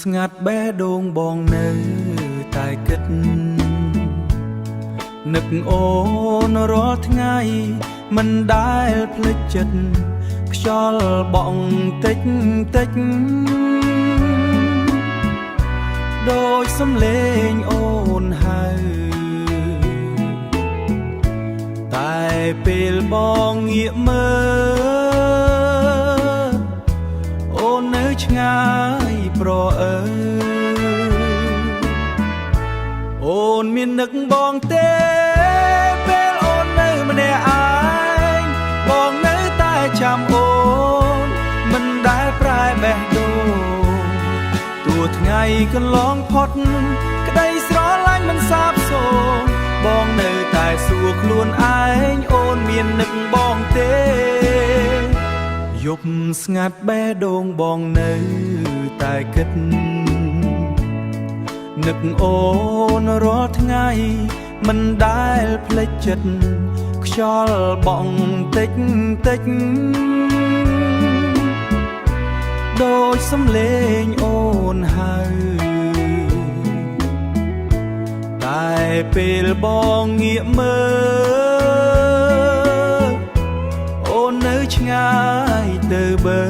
ស្ងាត់បេះដូងបងនៅតែគិតនឹកអូនរាល់ថ្ងៃមិនដែលភ្លេចចិត្តខ្យល់បក់តិចតិចដូចសំឡេងអូនហៅតែពេលបងងាកមើលអូននៅឆ្ងាយប្រអើអូនមាននឹកបងទេពេលអូននៅម្នាក់ឯងបងនៅតែចាំអូនមិនដែលប្រែបេះដូងទោះថ្ងៃកន្លងផុតក្តីស្រឡាញ់មិនសាបសូន្យបងនៅតែសួរខ្លួនឯងអូនមាននឹកបងទេយប់ស្ងាត់បេះដូងបងនៅតែគិតនឹកអូនរាល់ថ្ងៃមិនដែលភ្លេចចិត្តខ្យល់បក់តិចតិចដូចសំឡេងអូនហៅតែពេលបងងាកមើលអូននៅឆ្ងាយទៅបើ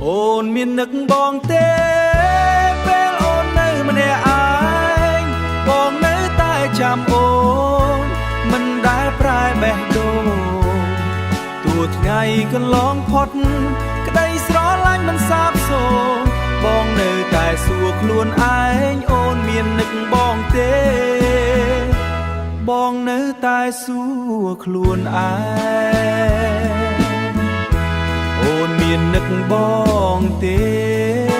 អូនមាននឹកបងទេពេលអូននៅម្នាក់ឯងបងនៅតែចាំអូនមិនដែលប្រែបេះដូងទោះថ្ងៃកន្លងផុតក្តីស្រឡាញ់មិនសាបសូន្យបងនៅតែសួរខ្លួនឯងអូនមាននឹកបងទេបងនៅតែសួរខ្លួនឯងអូនមាននឹកបងទេ